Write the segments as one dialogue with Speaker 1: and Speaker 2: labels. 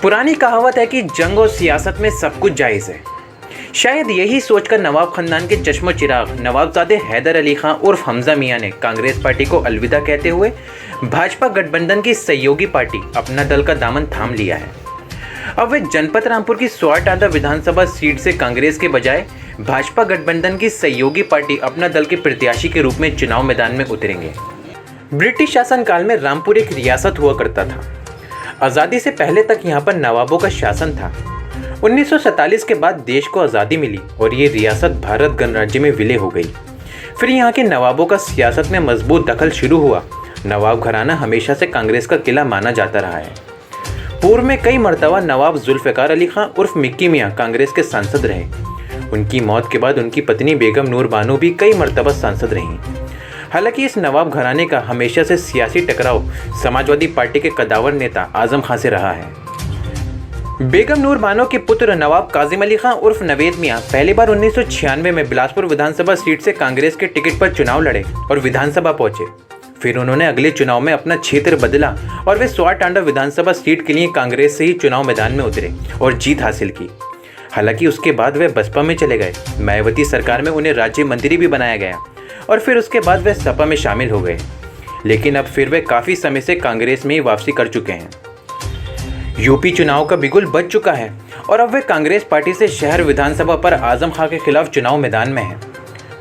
Speaker 1: पुरानी कहावत है कि जंग और सियासत में सब कुछ जायज़ है। शायद यही सोचकर नवाब खानदान के चश्मो चिराग नवाबजादे हैदर अली खां उर्फ हमजा मियां ने कांग्रेस पार्टी को अलविदा कहते हुए भाजपा गठबंधन की सहयोगी पार्टी अपना दल का दामन थाम लिया है। अब वे जनपद रामपुर की स्वारटांडा विधानसभा सीट से कांग्रेस के बजाय भाजपा गठबंधन की सहयोगी पार्टी अपना दल के प्रत्याशी के रूप में चुनाव मैदान में उतरेंगे। ब्रिटिश शासनकाल में रामपुर एक रियासत हुआ करता था। आज़ादी से पहले तक यहाँ पर नवाबों का शासन था। 1947 के बाद देश को आज़ादी मिली और ये रियासत भारत गणराज्य में विलय हो गई। फिर यहाँ के नवाबों का सियासत में मजबूत दखल शुरू हुआ। नवाब घराना हमेशा से कांग्रेस का किला माना जाता रहा है। पूर्व में कई मरतबा नवाब जुल्फ़िकार अली खां उर्फ मिक्की मियाँ कांग्रेस के सांसद रहे। उनकी मौत के बाद उनकी पत्नी बेगम नूर बानो भी कई मरतबा सांसद रहीं। हालांकि इस नवाब घराने का हमेशा से सियासी टकराव समाजवादी पार्टी के कदावर नेता आजम खां से रहा है। बेगम नूर बानो के पुत्र नवाब काजिम अली खां उर्फ नवेद मियाँ पहली बार 1996 में बिलासपुर विधानसभा सीट से कांग्रेस के टिकट पर चुनाव लड़े और विधानसभा पहुंचे। फिर उन्होंने अगले चुनाव में अपना क्षेत्र बदला और वे स्वारटांडा विधानसभा सीट के लिए कांग्रेस से ही चुनाव मैदान में उतरे और जीत हासिल की। हालांकि उसके बाद वे बसपा में चले गए। मायावती सरकार में उन्हें राज्य मंत्री भी बनाया गया और फिर उसके बाद वे सपा में शामिल हो गए। लेकिन अब फिर वे काफ़ी समय से कांग्रेस में ही वापसी कर चुके हैं। यूपी चुनाव का बिगुल बज चुका है और अब वे कांग्रेस पार्टी से शहर विधानसभा पर आजम खां के खिलाफ चुनाव मैदान में हैं।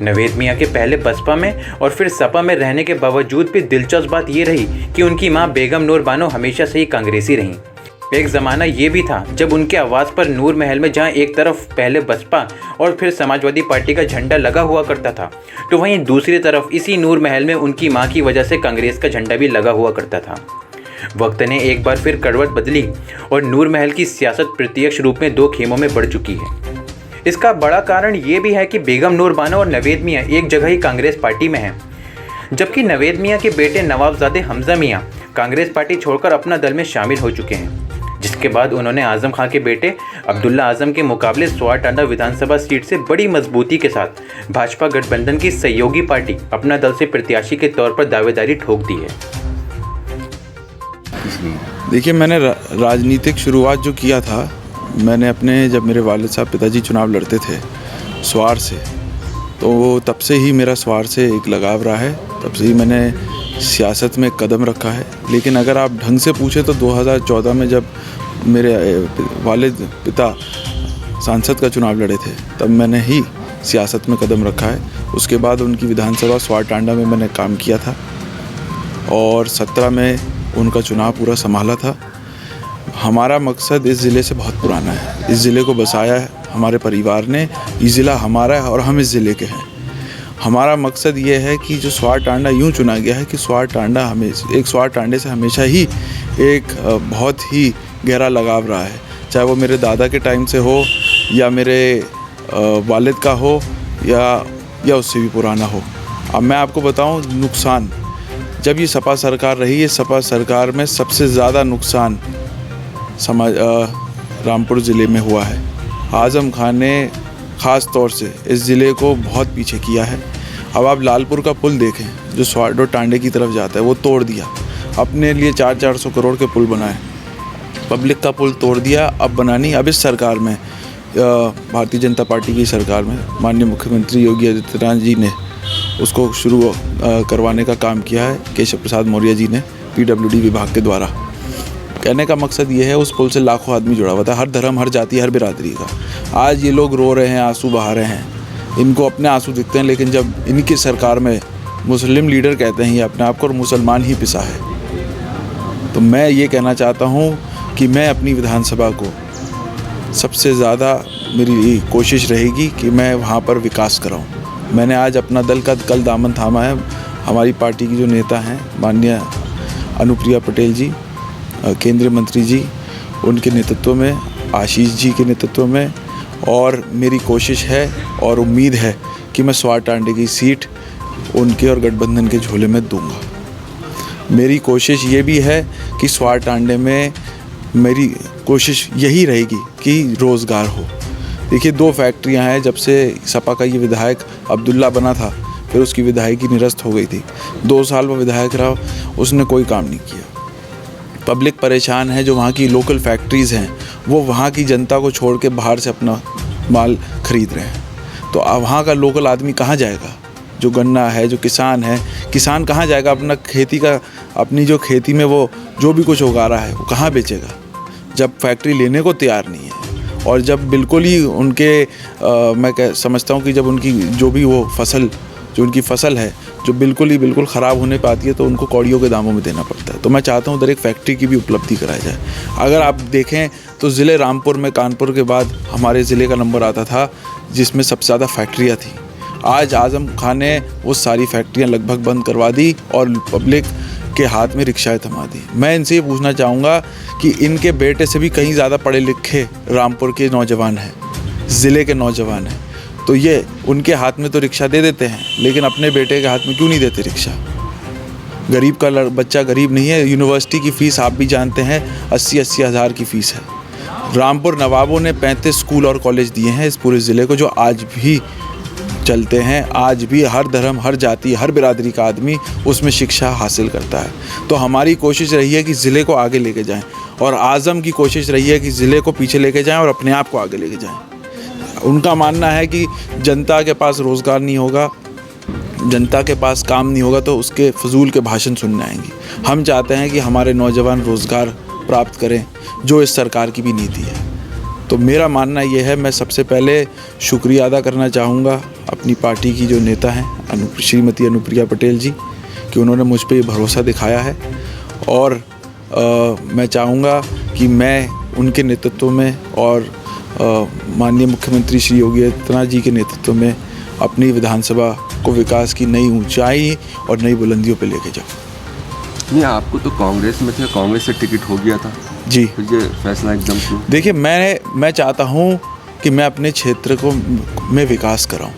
Speaker 1: नवेद मियाँ के पहले बसपा में और फिर सपा में रहने के बावजूद भी दिलचस्प बात ये रही कि उनकी मां बेगम नूर बानो हमेशा से ही कांग्रेसी रहीं। एक ज़माना ये भी था जब उनके आवास पर नूर महल में जहां एक तरफ पहले बसपा और फिर समाजवादी पार्टी का झंडा लगा हुआ करता था, तो वहीं दूसरी तरफ इसी नूर महल में उनकी मां की वजह से कांग्रेस का झंडा भी लगा हुआ करता था। वक्त ने एक बार फिर करवट बदली और नूर महल की सियासत प्रत्यक्ष रूप में दो खेमों में बढ़ चुकी है। इसका बड़ा कारण ये भी है कि बेगम नूर बानो और नवेद मियाँ एक जगह ही कांग्रेस पार्टी में हैं, जबकि नवेद मियाँ के बेटे नवाबजादे हमजा मियाँ कांग्रेस पार्टी छोड़कर अपना दल में शामिल हो चुके हैं, जिसके बाद उन्होंने आजम खां के बेटे अब्दुल्ला आजम के मुकाबले स्वारटांडा विधानसभा सीट से बड़ी मजबूती के साथ भाजपा गठबंधन की सहयोगी पार्टी अपना दल से प्रत्याशी के तौर पर दावेदारी ठोक दी है।
Speaker 2: देखिए, मैंने राजनीतिक शुरुआत जो किया था, मैंने जब मेरे वालिद साहब पिताजी चुनाव लड़ते थे स्वार से, तो तब से ही मेरा स्वार से एक लगाव रहा है। तब से ही मैंने सियासत में कदम रखा है। लेकिन अगर आप ढंग से पूछे तो 2014 में जब मेरे वालिद पिता सांसद का चुनाव लड़े थे, तब मैंने ही सियासत में कदम रखा है। उसके बाद उनकी विधानसभा स्वारटांडा में मैंने काम किया था और 17 में उनका चुनाव पूरा संभाला था। हमारा मकसद इस ज़िले से बहुत पुराना है। इस ज़िले को बसाया है हमारे परिवार ने। ये ज़िला हमारा है और हम इस ज़िले के हैं। हमारा मकसद ये है कि जो स्वारटांडा यूँ चुना गया है कि स्वारटांडे से हमेशा ही एक बहुत ही गहरा लगाव रहा है, चाहे वो मेरे दादा के टाइम से हो या मेरे वालिद का हो या उससे भी पुराना हो। अब मैं आपको बताऊं, नुकसान जब ये सपा सरकार रही, ये सपा सरकार में सबसे ज़्यादा नुकसान रामपुर ज़िले में हुआ है। आजम खान ने ख़ास तौर से इस ज़िले को बहुत पीछे किया है। अब आप लालपुर का पुल देखें जो स्वारटांडे की तरफ जाता है, वो तोड़ दिया। अपने लिए 400 करोड़ के पुल बनाए, पब्लिक का पुल तोड़ दिया। अब बनानी, अब इस सरकार में, भारतीय जनता पार्टी की सरकार में माननीय मुख्यमंत्री योगी आदित्यनाथ जी ने उसको शुरू करवाने का काम किया है। केशव प्रसाद मौर्य जी ने PWD विभाग के द्वारा। कहने का मकसद ये है, उस पुल से लाखों आदमी जुड़ा हुआ था, हर धर्म, हर जाति, हर बिरादरी का। आज ये लोग रो रहे हैं, आंसू बहा रहे हैं, इनको अपने आंसू दिखते हैं। लेकिन जब इनकी सरकार में मुस्लिम लीडर कहते हैं ये अपने आप को और मुसलमान ही पिसा है। तो मैं ये कहना चाहता हूँ कि मैं अपनी विधानसभा को सबसे ज़्यादा, मेरी कोशिश रहेगी कि मैं वहाँ पर विकास कराऊँ। मैंने आज अपना दल का कल दामन थामा है। हमारी पार्टी की जो नेता हैं माननीय अनुप्रिया पटेल जी, केंद्रीय मंत्री जी, उनके नेतृत्व में, आशीष जी के नेतृत्व में, और मेरी कोशिश है और उम्मीद है कि मैं स्वारटांडे की सीट उनके और गठबंधन के झोले में दूंगा। मेरी कोशिश ये भी है कि स्वारटांडे में मेरी कोशिश यही रहेगी कि रोज़गार हो। देखिए, 2 फैक्ट्रियां हैं। जब से सपा का ये विधायक अब्दुल्ला बना था, फिर उसकी विधायकी निरस्त हो गई थी। 2 साल वो विधायक रहा, उसने कोई काम नहीं किया। पब्लिक परेशान है, जो वहाँ की लोकल फैक्ट्रीज़ हैं वो वहाँ की जनता को छोड़ के बाहर से अपना माल खरीद रहे हैं। तो वहाँ का लोकल आदमी कहाँ जाएगा? जो गन्ना है, जो किसान है, किसान कहाँ जाएगा? अपना खेती का, अपनी जो खेती में वो जो भी कुछ उगा रहा है वो कहाँ बेचेगा, जब फैक्ट्री लेने को तैयार नहीं है। और जब बिल्कुल ही उनके मैं समझता हूँ कि जब उनकी जो भी वो फसल, जो उनकी फसल है जो बिल्कुल ख़राब होने पे आती है, तो उनको कौड़ियों के दामों में देना पड़ता है। तो मैं चाहता हूँ उधर एक फैक्ट्री की भी उपलब्धि कराई जाए। अगर आप देखें तो ज़िले रामपुर में कानपुर के बाद हमारे ज़िले का नंबर आता था जिसमें सबसे ज़्यादा फैक्ट्रियाँ थी। आज आज़म खान ने वो सारी फैक्ट्रियाँ लगभग बंद करवा दी और पब्लिक के हाथ में रिक्शाएँ थमा दी। मैं इनसे ये पूछना चाहूँगा कि इनके बेटे से भी कहीं ज़्यादा पढ़े लिखे रामपुर के नौजवान हैं, ज़िले के नौजवान हैं, तो ये उनके हाथ में तो रिक्शा दे देते हैं, लेकिन अपने बेटे के हाथ में क्यों नहीं देते रिक्शा? गरीब का बच्चा गरीब नहीं है। यूनिवर्सिटी की फ़ीस आप भी जानते हैं 80-80 हज़ार की फ़ीस है। रामपुर नवाबों ने 35 स्कूल और कॉलेज दिए हैं इस पूरे ज़िले को, जो आज भी चलते हैं। आज भी हर धर्म, हर जाति, हर बिरादरी का आदमी उसमें शिक्षा हासिल करता है। तो हमारी कोशिश रही है कि ज़िले को आगे लेके जाएं, और आज़म की कोशिश रही है कि ज़िले को पीछे लेके जाएं और अपने आप को आगे लेके जाएं। उनका मानना है कि जनता के पास रोज़गार नहीं होगा, जनता के पास काम नहीं होगा तो उसके फजूल के भाषण सुनने आएंगी। हम चाहते हैं कि हमारे नौजवान रोज़गार प्राप्त करें, जो इस सरकार की भी नीति है। तो मेरा मानना ये है, मैं सबसे पहले शुक्रिया अदा करना चाहूँगा अपनी पार्टी की जो नेता हैं श्रीमती अनुप्रिया पटेल जी, कि उन्होंने मुझ पर भरोसा दिखाया है। और मैं चाहूँगा कि मैं उनके नेतृत्व में और माननीय मुख्यमंत्री श्री योगी आदित्यनाथ जी के नेतृत्व में अपनी विधानसभा को विकास की नई ऊंचाई और नई बुलंदियों पे लेके जाऊँ।
Speaker 3: नहीं, आपको तो कांग्रेस में थे, कांग्रेस से टिकट हो गया था
Speaker 2: जी,
Speaker 3: फिर ये फैसला एकदम क्यों?
Speaker 2: देखिए, मैं चाहता हूँ कि मैं अपने क्षेत्र को में विकास कराऊँ।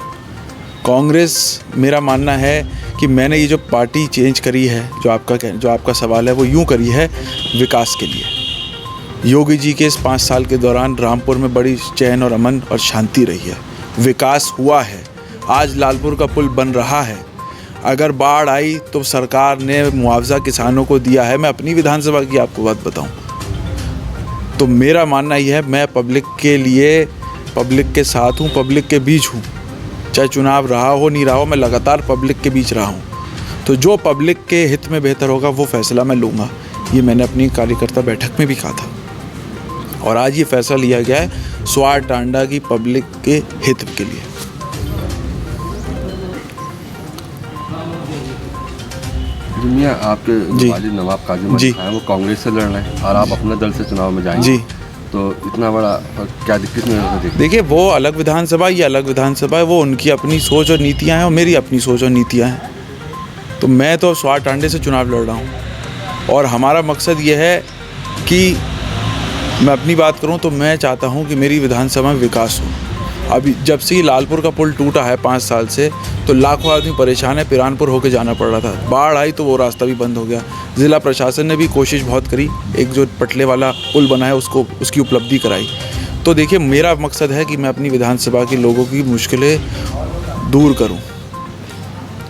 Speaker 2: कांग्रेस, मेरा मानना है कि मैंने ये जो पार्टी चेंज करी है, जो आपका सवाल है, वो यूँ करी है विकास के लिए। योगी जी के इस 5 साल के दौरान रामपुर में बड़ी चैन और अमन और शांति रही है, विकास हुआ है। आज लालपुर का पुल बन रहा है। अगर बाढ़ आई तो सरकार ने मुआवजा किसानों को दिया है। मैं अपनी विधानसभा की आपको बात बताऊं तो मेरा मानना यह है, मैं पब्लिक के लिए, पब्लिक के साथ हूं, पब्लिक के बीच हूं। चाहे चुनाव रहा हो नहीं रहा हो, मैं लगातार पब्लिक के बीच रहा हूं। तो जो पब्लिक के हित में बेहतर होगा वो फैसला मैं लूँगा। ये मैंने अपनी कार्यकर्ता बैठक में भी कहा था और आज ये फैसला लिया गया है स्वार टांडा की पब्लिक के हित के लिए।
Speaker 3: मियां, आपके वालिद नवाब काजिम अली खान वो कांग्रेस से लड़ रहे हैं और आप अपने दल से चुनाव में जाएंगे जी, तो इतना बड़ा क्या दिक्कत नहीं होगा?
Speaker 2: देखिए, वो अलग विधानसभा, ये अलग विधानसभा है, वो उनकी अपनी सोच और नीतियाँ हैं और मेरी अपनी सोच और नीतियाँ हैं। तो मैं तो स्वार टांडे से चुनाव लड़ रहा हूँ और हमारा मकसद ये है कि मैं अपनी बात करूं तो मैं चाहता हूं कि मेरी विधानसभा में विकास हो। अभी जब से लालपुर का पुल टूटा है 5 साल से, तो लाखों आदमी परेशान है, पिरानपुर होकर जाना पड़ रहा था। बाढ़ आई तो वो रास्ता भी बंद हो गया। ज़िला प्रशासन ने भी कोशिश बहुत करी, एक जो पटले वाला पुल बना है उसकी उपलब्धि कराई। तो देखिए, मेरा मकसद है कि मैं अपनी विधानसभा के लोगों की मुश्किलें दूर करूँ।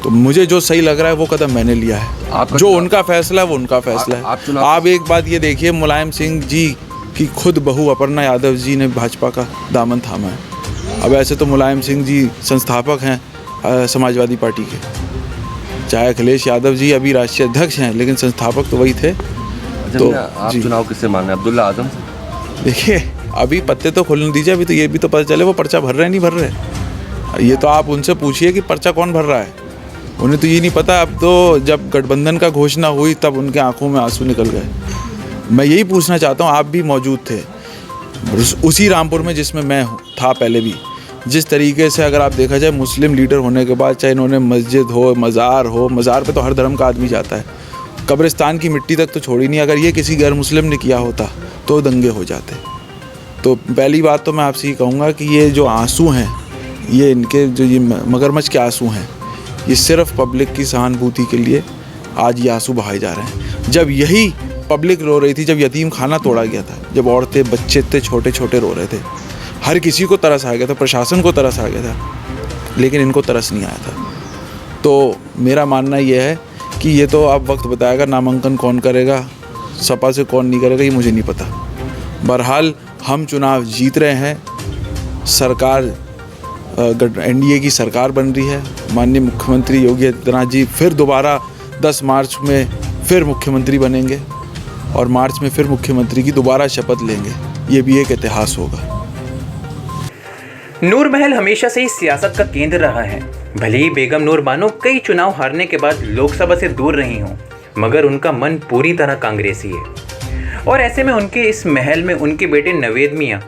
Speaker 2: तो मुझे जो सही लग रहा है वो कदम मैंने लिया है। जो उनका फैसला है वो उनका फैसला है। आप एक बात ये देखिए, मुलायम सिंह जी की खुद बहू अपर्णा यादव जी ने भाजपा का दामन थामा है। अब ऐसे तो मुलायम सिंह जी संस्थापक हैं समाजवादी पार्टी के, चाहे अखिलेश यादव जी अभी राष्ट्रीय अध्यक्ष हैं, लेकिन संस्थापक तो वही थे।
Speaker 3: तो आप चुनाव किससे मान रहे हैं? अब्दुल्ला आजम से?
Speaker 2: देखिए, अभी पत्ते तो खोलने दीजिए, अभी तो ये भी तो पता चले वो पर्चा भर रहे हैं नहीं भर रहे। ये तो आप उनसे पूछिए कि पर्चा कौन भर रहा है। उन्हें तो ये नहीं पता। अब तो जब गठबंधन का घोषणा हुई तब उनके आंखों में आंसू निकल गए। मैं यही पूछना चाहता हूँ, आप भी मौजूद थे उसी रामपुर में जिसमें मैं था पहले भी। जिस तरीके से अगर आप देखा जाए, मुस्लिम लीडर होने के बाद चाहे इन्होंने मस्जिद हो, मज़ार पे तो हर धर्म का आदमी जाता है, कब्रिस्तान की मिट्टी तक तो छोड़ी नहीं। अगर ये किसी गैर मुस्लिम ने किया होता तो दंगे हो जाते। तो पहली बात तो मैं आपसे ये कहूँगा कि ये जो आंसू हैं, ये इनके जो ये मगरमच्छ के आंसू हैं, ये सिर्फ पब्लिक की सहानुभूति के लिए आज ये आंसू बहाए जा रहे हैं। जब यही पब्लिक रो रही थी, जब यतीम खाना तोड़ा गया था, जब औरतें बच्चे इतने छोटे छोटे रो रहे थे, हर किसी को तरस आ गया था, प्रशासन को तरस आ गया था, लेकिन इनको तरस नहीं आया था। तो मेरा मानना यह है कि ये तो अब वक्त बताएगा नामांकन कौन करेगा, सपा से कौन नहीं करेगा ये मुझे नहीं पता। बहरहाल हम चुनाव जीत रहे हैं, सरकार एनडीए की सरकार बन रही है। माननीय मुख्यमंत्री योगी आदित्यनाथ जी फिर दोबारा 10 मार्च में फिर मुख्यमंत्री बनेंगे और मार्च में फिर मुख्यमंत्री की दोबारा शपथ लेंगे। ये भी एक इतिहास होगा।
Speaker 1: नूर महल हमेशा से ही सियासत का केंद्र रहा है। भले ही बेगम नूर बानो कई चुनाव हारने के बाद लोकसभा से दूर रही हों, मगर उनका मन पूरी तरह कांग्रेसी है। और ऐसे में उनके इस महल में उनके बेटे नवेद मियां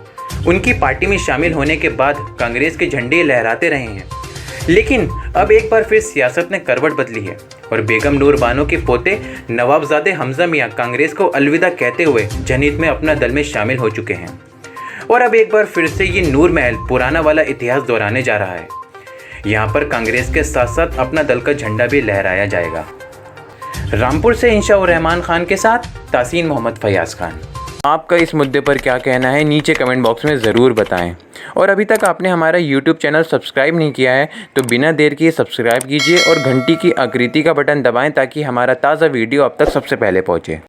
Speaker 1: उनकी पार्टी में शामिल होने के बाद कांग्रेस के झंडे लहराते रहे हैं। लेकिन अब एक बार फिर सियासत ने करवट बदली है और बेगम नूर बानो के पोते नवाबजादे हमजा मियां कांग्रेस को अलविदा कहते हुए जनहित में अपना दल में शामिल हो चुके हैं। और अब एक बार फिर से ये नूर महल पुराना वाला इतिहास दोहराने जा रहा है। यहाँ पर कांग्रेस के साथ साथ अपना दल का झंडा भी लहराया जाएगा। रामपुर से इंशाउर रहमान खान के साथ तासीन मोहम्मद फयाज खान। आपका इस मुद्दे पर क्या कहना है नीचे कमेंट बॉक्स में ज़रूर बताएं। और अभी तक आपने हमारा YouTube चैनल सब्सक्राइब नहीं किया है तो बिना देर किए सब्सक्राइब कीजिए और घंटी की आकृति का बटन दबाएं ताकि हमारा ताज़ा वीडियो अब तक सबसे पहले पहुंचे।